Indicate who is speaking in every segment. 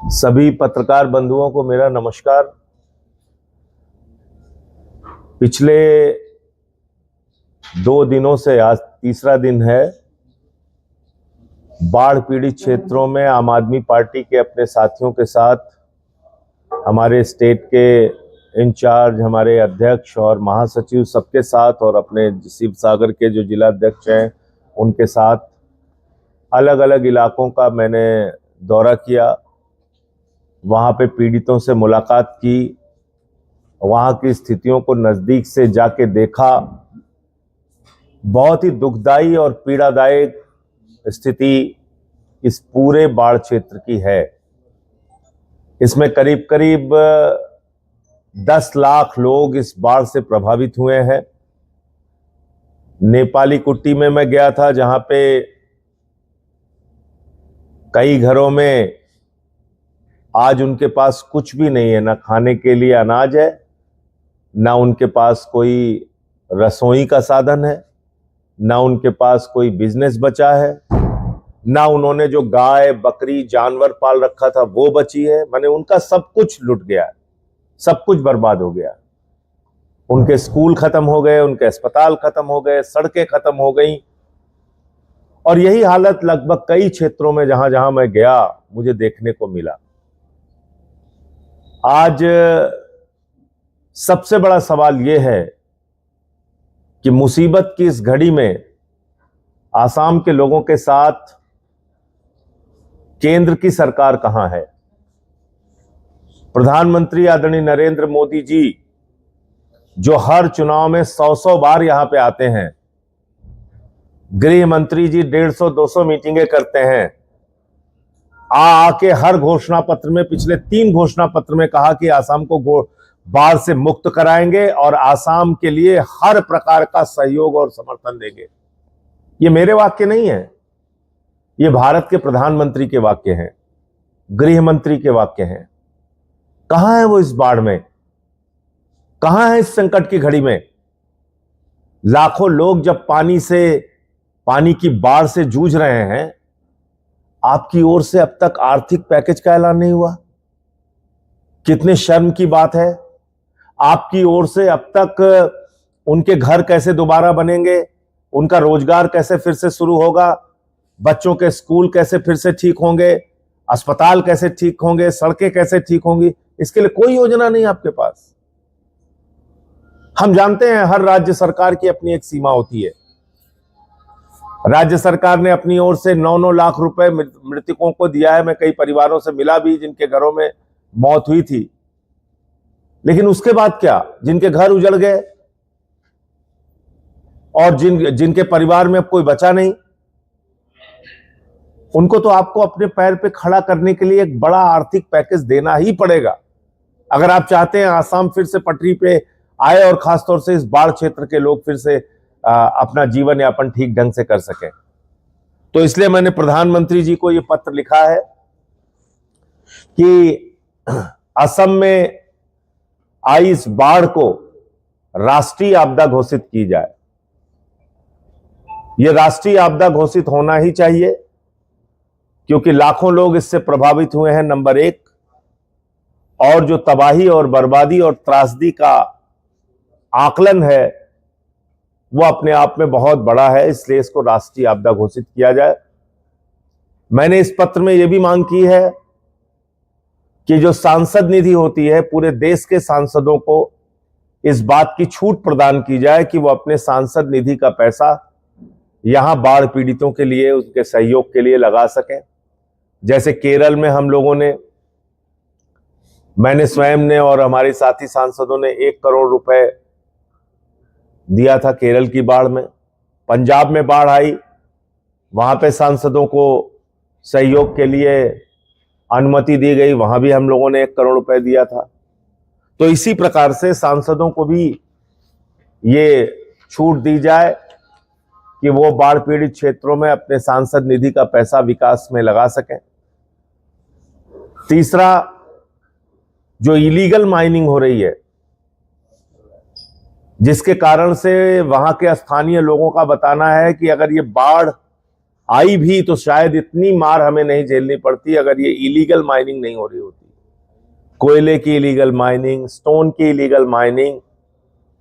Speaker 1: सभी पत्रकार बंधुओं को मेरा नमस्कार। पिछले 2 दिनों से आज तीसरा दिन है, बाढ़ पीड़ित क्षेत्रों में आम आदमी पार्टी के अपने साथियों के साथ, हमारे स्टेट के इंचार्ज, हमारे अध्यक्ष और महासचिव सबके साथ, और अपने शिव सागर के जो जिला अध्यक्ष हैं उनके साथ अलग अलग इलाकों का मैंने दौरा किया। वहाँ पे पीड़ितों से मुलाकात की, वहाँ की स्थितियों को नज़दीक से जाके देखा। बहुत ही दुखदाई और पीड़ादायक स्थिति इस पूरे बाढ़ क्षेत्र की है। इसमें करीब करीब 10 लाख लोग इस बाढ़ से प्रभावित हुए हैं। नेपाली कुट्टी में मैं गया था, जहाँ पे कई घरों में आज उनके पास कुछ भी नहीं है, ना खाने के लिए अनाज है, ना उनके पास कोई रसोई का साधन है, ना उनके पास कोई बिजनेस बचा है, ना उन्होंने जो गाय बकरी जानवर पाल रखा था वो बची है। माने उनका सब कुछ लुट गया, सब कुछ बर्बाद हो गया। उनके स्कूल खत्म हो गए, उनके अस्पताल खत्म हो गए, सड़कें खत्म हो गई। और यही हालत लगभग कई क्षेत्रों में जहां जहां मैं गया मुझे देखने को मिला। आज सबसे बड़ा सवाल यह है कि मुसीबत की इस घड़ी में आसाम के लोगों के साथ केंद्र की सरकार कहां है। प्रधानमंत्री आदरणीय नरेंद्र मोदी जी, जो हर चुनाव में 100 बार यहां पे आते हैं, गृह मंत्री जी 150-200 मीटिंगें करते हैं, आके हर घोषणा पत्र में, पिछले 3 घोषणा पत्र में कहा कि आसाम को बाढ़ से मुक्त कराएंगे और आसाम के लिए हर प्रकार का सहयोग और समर्थन देंगे। ये मेरे वाक्य नहीं है, ये भारत के प्रधानमंत्री के वाक्य हैं, गृह मंत्री के वाक्य हैं। कहां है वो इस बाढ़ में? कहां है इस संकट की घड़ी में? लाखों लोग जब पानी की बाढ़ से जूझ रहे हैं, आपकी ओर से अब तक आर्थिक पैकेज का ऐलान नहीं हुआ। कितने शर्म की बात है। आपकी ओर से अब तक उनके घर कैसे दोबारा बनेंगे, उनका रोजगार कैसे फिर से शुरू होगा, बच्चों के स्कूल कैसे फिर से ठीक होंगे, अस्पताल कैसे ठीक होंगे, सड़कें कैसे ठीक होंगी, इसके लिए कोई योजना नहीं आपके पास। हम जानते हैं हर राज्य सरकार की अपनी एक सीमा होती है। राज्य सरकार ने अपनी ओर से 9-9 लाख रुपए मृतकों को दिया है। मैं कई परिवारों से मिला भी जिनके घरों में मौत हुई थी, लेकिन उसके बाद क्या? जिनके घर उजड़ गए और जिनके परिवार में अब कोई बचा नहीं, उनको तो आपको अपने पैर पे खड़ा करने के लिए एक बड़ा आर्थिक पैकेज देना ही पड़ेगा, अगर आप चाहते हैं आसाम फिर से पटरी पे आए और खासतौर से इस बाढ़ क्षेत्र के लोग फिर से अपना जीवन यापन ठीक ढंग से कर सकें। तो इसलिए मैंने प्रधानमंत्री जी को यह पत्र लिखा है कि असम में आई इस बाढ़ को राष्ट्रीय आपदा घोषित की जाए। यह राष्ट्रीय आपदा घोषित होना ही चाहिए, क्योंकि लाखों लोग इससे प्रभावित हुए हैं, नंबर 1, और जो तबाही और बर्बादी और त्रासदी का आकलन है वो अपने आप में बहुत बड़ा है। इसलिए इसको राष्ट्रीय आपदा घोषित किया जाए। मैंने इस पत्र में यह भी मांग की है कि जो सांसद निधि होती है, पूरे देश के सांसदों को इस बात की छूट प्रदान की जाए कि वो अपने सांसद निधि का पैसा यहां बाढ़ पीड़ितों के लिए, उनके सहयोग के लिए लगा सकें। जैसे केरल में हम लोगों ने, मैंने स्वयं ने और हमारे साथी सांसदों ने 1 करोड़ रुपए दिया था केरल की बाढ़ में। पंजाब में बाढ़ आई, वहां पे सांसदों को सहयोग के लिए अनुमति दी गई, वहां भी हम लोगों ने 1 करोड़ रुपए दिया था। तो इसी प्रकार से सांसदों को भी ये छूट दी जाए कि वो बाढ़ पीड़ित क्षेत्रों में अपने सांसद निधि का पैसा विकास में लगा सकें। तीसरा, जो इलीगल माइनिंग हो रही है, जिसके कारण से वहां के स्थानीय लोगों का बताना है कि अगर ये बाढ़ आई भी तो शायद इतनी मार हमें नहीं झेलनी पड़ती अगर ये इलीगल माइनिंग नहीं हो रही होती। कोयले की इलीगल माइनिंग, स्टोन की इलीगल माइनिंग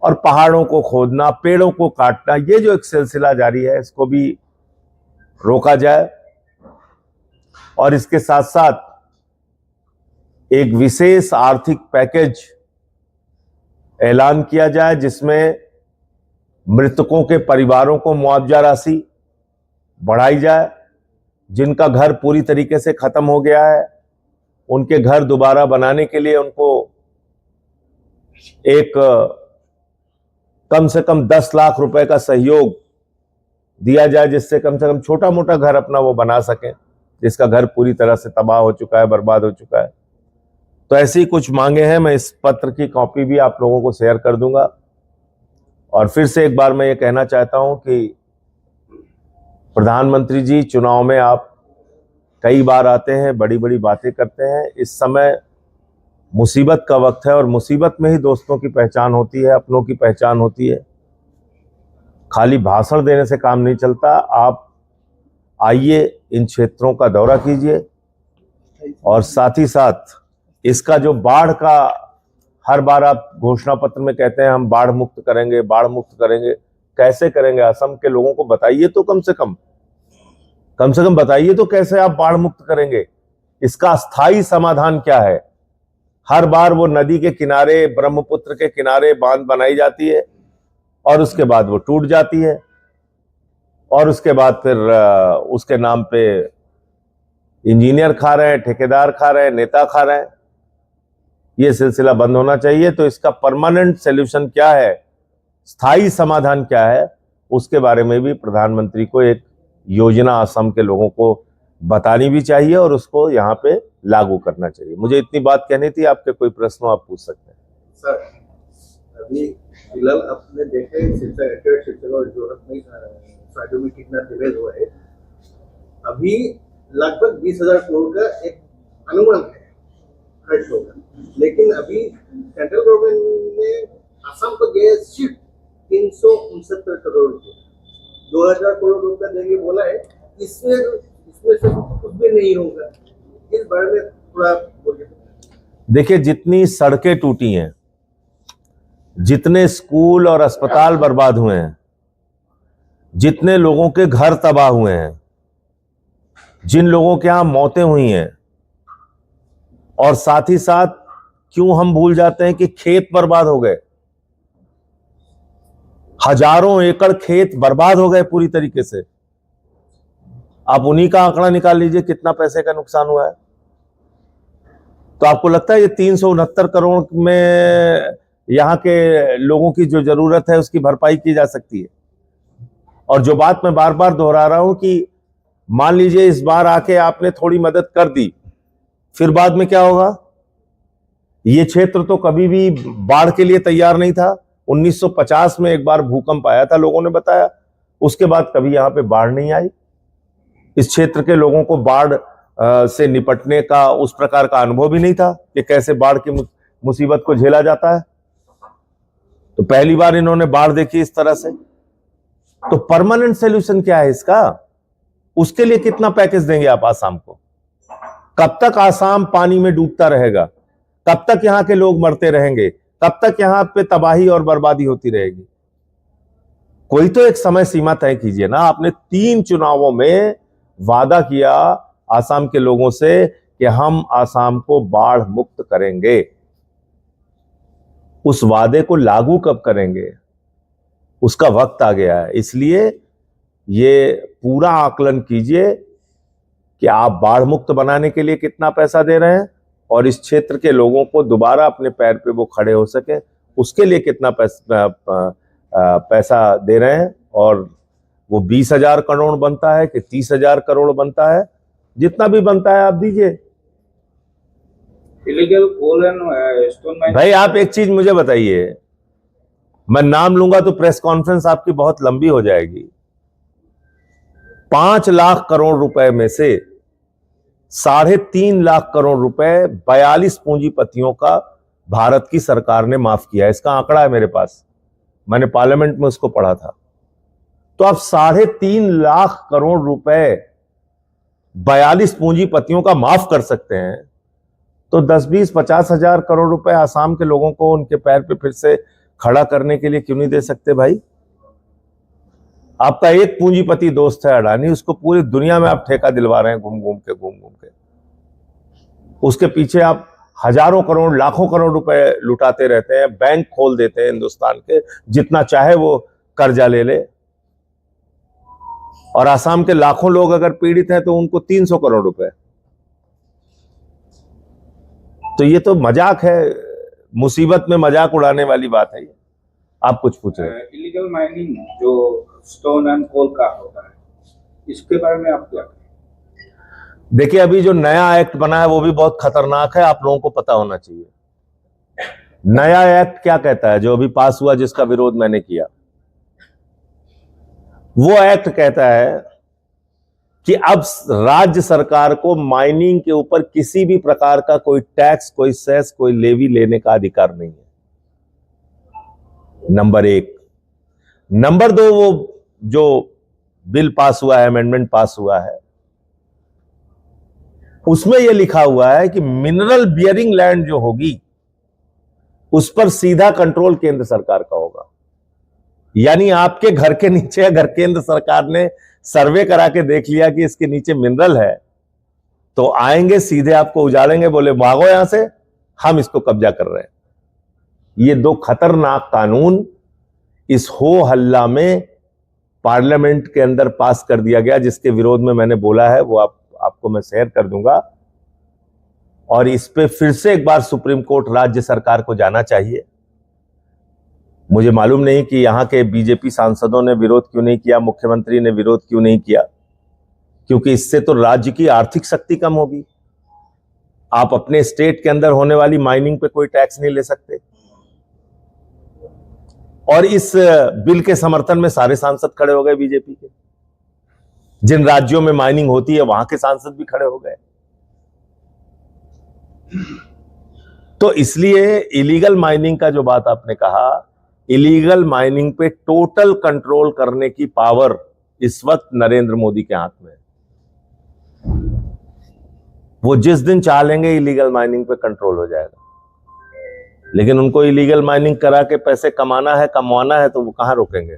Speaker 1: और पहाड़ों को खोदना, पेड़ों को काटना, ये जो एक सिलसिला जारी है इसको भी रोका जाए। और इसके साथ साथ एक विशेष आर्थिक पैकेज ऐलान किया जाए जिसमें मृतकों के परिवारों को मुआवजा राशि बढ़ाई जाए। जिनका घर पूरी तरीके से खत्म हो गया है उनके घर दोबारा बनाने के लिए उनको एक कम से कम 10 लाख रुपए का सहयोग दिया जाए, जिससे कम से कम छोटा मोटा घर अपना वो बना सकें जिसका घर पूरी तरह से तबाह हो चुका है, बर्बाद हो चुका है। तो ऐसी कुछ मांगे हैं। मैं इस पत्र की कॉपी भी आप लोगों को शेयर कर दूंगा। और फिर से एक बार मैं ये कहना चाहता हूं कि प्रधानमंत्री जी, चुनाव में आप कई बार आते हैं, बड़ी बड़ी बातें करते हैं। इस समय मुसीबत का वक्त है और मुसीबत में ही दोस्तों की पहचान होती है, अपनों की पहचान होती है। खाली भाषण देने से काम नहीं चलता। आप आइए, इन क्षेत्रों का दौरा कीजिए और साथ ही साथ इसका जो बाढ़ का हर बार आप घोषणा पत्र में कहते हैं हम बाढ़ मुक्त करेंगे, बाढ़ मुक्त करेंगे। कैसे करेंगे? असम के लोगों को बताइए तो कम से कम बताइए तो कैसे आप बाढ़ मुक्त करेंगे? इसका स्थायी समाधान क्या है? हर बार वो नदी के किनारे, ब्रह्मपुत्र के किनारे बांध बनाई जाती है और उसके बाद वो टूट जाती है और उसके बाद फिर उसके नाम पे इंजीनियर खा रहे हैं, ठेकेदार खा रहे हैं, नेता खा रहे हैं। ये सिलसिला बंद होना चाहिए। तो इसका परमानेंट सॉल्यूशन क्या है, स्थायी समाधान क्या है, उसके बारे में भी प्रधानमंत्री को एक योजना असम के लोगों को बतानी भी चाहिए और उसको यहाँ पे लागू करना चाहिए। मुझे इतनी बात कहनी थी। आपके कोई प्रश्न आप पूछ सकते हैं।
Speaker 2: सर, अभी फिलहाल आपने देखे शिक्षक और जोरत में साइडों में कितना निवेश हुआ है। अभी लगभग 20,000 करोड़ का एक अनुमान है खर्च होगा, लेकिन अभी सेंट्रल गवर्नमेंट ने असम को दिया सिर्फ 369 करोड़ रुपये, 2,000 करोड़ रुपया देंगे बोला है। इसमें से कुछ भी नहीं होगा। इस बारे में थोड़ा बोलिए।
Speaker 1: देखिए, जितनी सड़कें टूटी हैं, जितने स्कूल और अस्पताल बर्बाद हुए हैं, जितने लोगों के घर तबाह हुए हैं, जिन लोगों के यहां मौतें हुई हैं, और साथ ही साथ क्यों हम भूल जाते हैं कि खेत बर्बाद हो गए। हजारों एकड़ खेत बर्बाद हो गए पूरी तरीके से। आप उन्हीं का आंकड़ा निकाल लीजिए कितना पैसे का नुकसान हुआ है। तो आपको लगता है ये 369 करोड़ में यहां के लोगों की जो जरूरत है उसकी भरपाई की जा सकती है? और जो बात मैं बार बार दोहरा रहा हूं कि मान लीजिए इस बार आके आपने थोड़ी मदद कर दी, फिर बाद में क्या होगा? ये क्षेत्र तो कभी भी बाढ़ के लिए तैयार नहीं था। 1950 में एक बार भूकंप आया था, लोगों ने बताया, उसके बाद कभी यहां पे बाढ़ नहीं आई। इस क्षेत्र के लोगों को बाढ़ से निपटने का उस प्रकार का अनुभव भी नहीं था कि कैसे बाढ़ की मुसीबत को झेला जाता है। तो पहली बार इन्होंने बाढ़ देखी इस तरह से। तो परमानेंट सॉल्यूशन क्या है इसका? उसके लिए कितना पैकेज देंगे आप आसाम को? कब तक आसाम पानी में डूबता रहेगा? कब तक यहां के लोग मरते रहेंगे? कब तक यहां पे तबाही और बर्बादी होती रहेगी? कोई तो एक समय सीमा तय कीजिए ना। आपने 3 चुनावों में वादा किया आसाम के लोगों से कि हम आसाम को बाढ़ मुक्त करेंगे। उस वादे को लागू कब करेंगे? उसका वक्त आ गया है। इसलिए ये पूरा आकलन कीजिए कि आप बाढ़ मुक्त बनाने के लिए कितना पैसा दे रहे हैं और इस क्षेत्र के लोगों को दोबारा अपने पैर पे वो खड़े हो सके उसके लिए कितना पैसा दे रहे हैं। और वो 20,000 करोड़ बनता है कि 30,000 करोड़ बनता है, जितना भी बनता है आप दीजिए।
Speaker 2: Illegal coal and stone mining.
Speaker 1: भाई आप एक चीज मुझे बताइए, मैं नाम लूंगा तो प्रेस कॉन्फ्रेंस आपकी बहुत लंबी हो जाएगी। 5 लाख करोड़ रुपए में से 3.5 लाख करोड़ रुपए 42 पूंजीपतियों का भारत की सरकार ने माफ किया है। इसका आंकड़ा है मेरे पास, मैंने पार्लियामेंट में उसको पढ़ा था। तो आप 3.5 लाख करोड़ रुपए 42 पूंजीपतियों का माफ कर सकते हैं, तो 10, 20, 50 हजार करोड़ रुपए आसाम के लोगों को उनके पैर पे फिर से खड़ा करने के लिए क्यों नहीं दे सकते भाई? आपका एक पूंजीपति दोस्त है अडानी, उसको पूरी दुनिया में आप ठेका दिलवा रहे हैं घूम घूम के। उसके पीछे आप हजारों करोड़, लाखों करोड़ रुपए लुटाते रहते हैं, बैंक खोल देते हैं हिंदुस्तान के, जितना चाहे वो कर्जा ले ले। और आसाम के लाखों लोग अगर पीड़ित हैं तो उनको 300 करोड़ रुपए। तो ये तो मजाक है, मुसीबत में मजाक उड़ाने वाली बात है ये। आप कुछ पूछ रहे हैं?
Speaker 3: इलीगल माइनिंग जो स्टोन एंड कोल का होता है, इसके बारे में आप क्या कहें?
Speaker 1: देखिए, अभी जो नया एक्ट बना है वो भी बहुत खतरनाक है, आप लोगों को पता होना चाहिए। नया एक्ट क्या कहता है, जो अभी पास हुआ, जिसका विरोध मैंने किया, वो एक्ट कहता है कि अब राज्य सरकार को माइनिंग के ऊपर किसी भी प्रकार का कोई टैक्स, कोई सेस, कोई लेवी लेने का अधिकार नहीं है। नंबर 1। नंबर 2, वो जो बिल पास हुआ है, अमेंडमेंट पास हुआ है, उसमें यह लिखा हुआ है कि मिनरल बियरिंग लैंड जो होगी उस पर सीधा कंट्रोल केंद्र सरकार का होगा। यानी आपके घर के नीचे अगर केंद्र सरकार ने सर्वे करा के देख लिया कि इसके नीचे मिनरल है, तो आएंगे सीधे आपको उजाड़ेंगे, बोले भागो यहां से, हम इसको कब्जा कर रहे हैं। ये 2 खतरनाक कानून इस हो हल्ला में पार्लियामेंट के अंदर पास कर दिया गया, जिसके विरोध में मैंने बोला है, वो आपको मैं शेयर कर दूंगा। और इस पे फिर से एक बार सुप्रीम कोर्ट राज्य सरकार को जाना चाहिए। मुझे मालूम नहीं कि यहां के बीजेपी सांसदों ने विरोध क्यों नहीं किया, मुख्यमंत्री ने विरोध क्यों नहीं किया, क्योंकि इससे तो राज्य की आर्थिक शक्ति कम होगी। आप अपने स्टेट के अंदर होने वाली माइनिंग पे कोई टैक्स नहीं ले सकते। और इस बिल के समर्थन में सारे सांसद खड़े हो गए बीजेपी के। जिन राज्यों में माइनिंग होती है वहां के सांसद भी खड़े हो गए। तो इसलिए इलीगल माइनिंग का जो बात आपने कहा, इलीगल माइनिंग पे टोटल कंट्रोल करने की पावर इस वक्त नरेंद्र मोदी के हाथ में है। वो जिस दिन चाह लेंगे इलीगल माइनिंग पे कंट्रोल हो जाएगा। लेकिन उनको इलीगल माइनिंग करा के पैसे कमाना है, कमवाना है, तो वो कहां रोकेंगे?